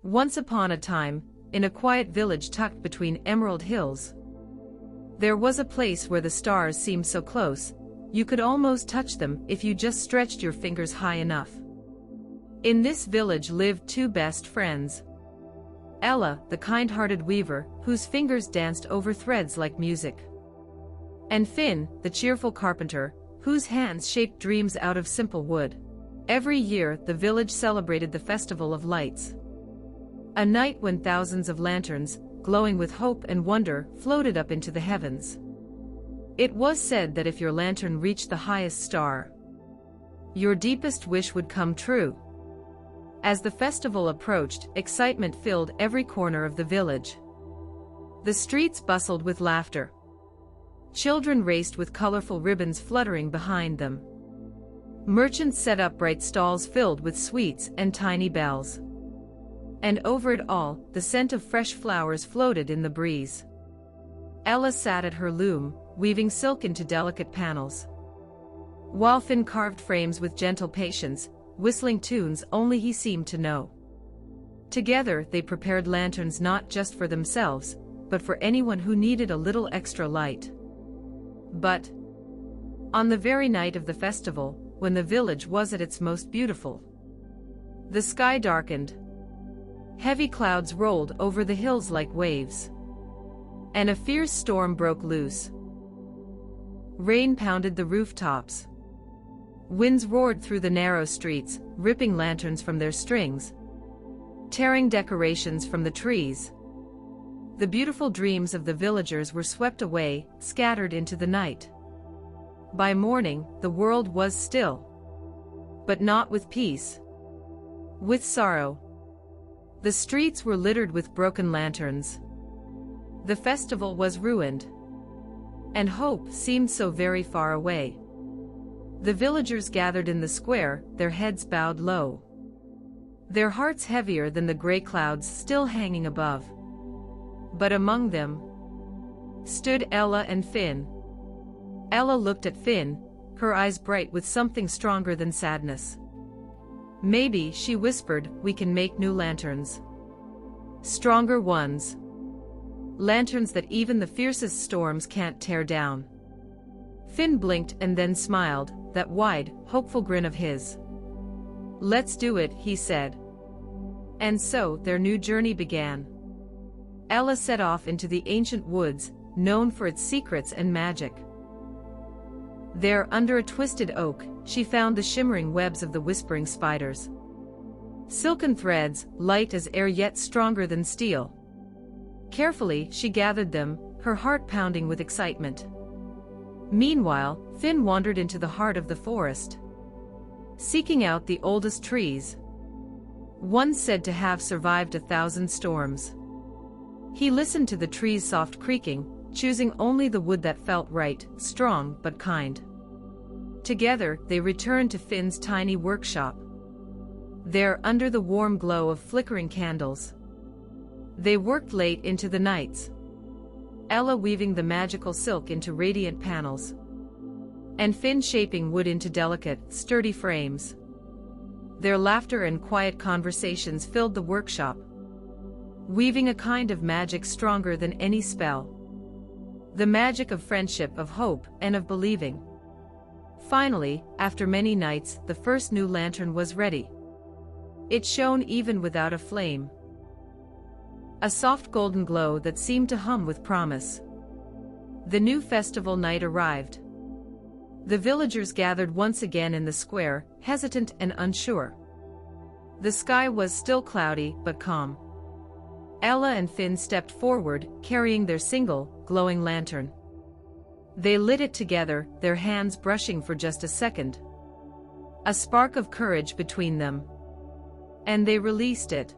Once upon a time, in a quiet village tucked between emerald hills, there was a place where the stars seemed so close, you could almost touch them if you just stretched your fingers high enough. In this village lived two best friends. Ella, the kind-hearted weaver, whose fingers danced over threads like music. And Finn, the cheerful carpenter, whose hands shaped dreams out of simple wood. Every year, the village celebrated the Festival of Lights. A night when thousands of lanterns, glowing with hope and wonder, floated up into the heavens. It was said that if your lantern reached the highest star, your deepest wish would come true. As the festival approached, excitement filled every corner of the village. The streets bustled with laughter. Children raced with colorful ribbons fluttering behind them. Merchants set up bright stalls filled with sweets and tiny bells. And over it all, the scent of fresh flowers floated in the breeze. Ella sat at her loom, weaving silk into delicate panels, while Finn carved frames with gentle patience, whistling tunes only he seemed to know. Together they prepared lanterns not just for themselves, but for anyone who needed a little extra light. But on the very night of the festival, when the village was at its most beautiful, the sky darkened. Heavy clouds rolled over the hills like waves, and a fierce storm broke loose. Rain pounded the rooftops. Winds roared through the narrow streets, ripping lanterns from their strings, tearing decorations from the trees. The beautiful dreams of the villagers were swept away, scattered into the night. By morning, the world was still, but not with peace. With sorrow. The streets were littered with broken lanterns. The festival was ruined, and hope seemed so very far away. The villagers gathered in the square, their heads bowed low, their hearts heavier than the gray clouds still hanging above. But among them stood Ella and Finn. Ella looked at Finn, her eyes bright with something stronger than sadness. "Maybe," she whispered, "we can make new lanterns. Stronger ones. Lanterns that even the fiercest storms can't tear down." Finn blinked and then smiled, that wide, hopeful grin of his. "Let's do it," he said. And so their new journey began. Ella set off into the ancient woods, known for its secrets and magic. There, under a twisted oak, she found the shimmering webs of the whispering spiders. Silken threads, light as air yet stronger than steel. Carefully, she gathered them, her heart pounding with excitement. Meanwhile, Finn wandered into the heart of the forest, seeking out the oldest trees, one said to have survived 1,000 storms. He listened to the trees' soft creaking, choosing only the wood that felt right, strong but kind. Together, they returned to Finn's tiny workshop. There, under the warm glow of flickering candles, they worked late into the nights. Ella weaving the magical silk into radiant panels, and Finn shaping wood into delicate, sturdy frames. Their laughter and quiet conversations filled the workshop, weaving a kind of magic stronger than any spell. The magic of friendship, of hope, and of believing. Finally, after many nights, the first new lantern was ready. It shone even without a flame. A soft golden glow that seemed to hum with promise. The new festival night arrived. The villagers gathered once again in the square, hesitant and unsure. The sky was still cloudy, but calm. Ella and Finn stepped forward, carrying their single, glowing lantern. They lit it together, their hands brushing for just a second. A spark of courage between them. And they released it.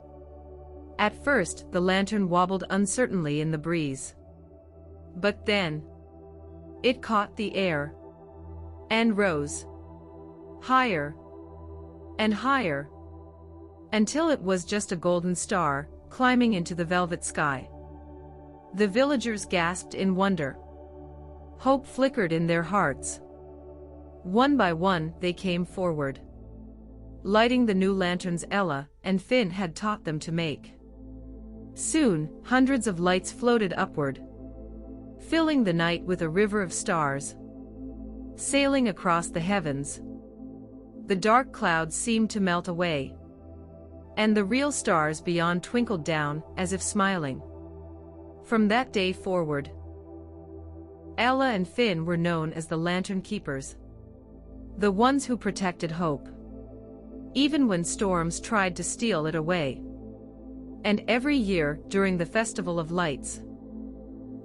At first, the lantern wobbled uncertainly in the breeze. But then, it caught the air, and rose higher and higher, until it was just a golden star, climbing into the velvet sky. The villagers gasped in wonder. Hope flickered in their hearts. One by one, they came forward. lighting the new lanterns Ella and Finn had taught them to make. Soon, hundreds of lights floated upward, filling the night with a river of stars. Sailing across the heavens, the dark clouds seemed to melt away, and the real stars beyond twinkled down, as if smiling. From that day forward, Ella and Finn were known as the Lantern Keepers, the ones who protected hope, even when storms tried to steal it away. And every year, during the Festival of Lights,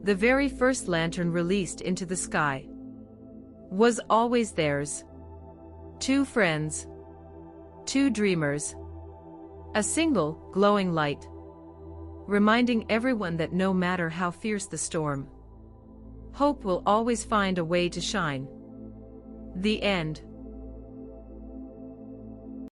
the very first lantern released into the sky was always theirs. Two friends, two dreamers, a single, glowing light, reminding everyone that no matter how fierce the storm, hope will always find a way to shine. The end.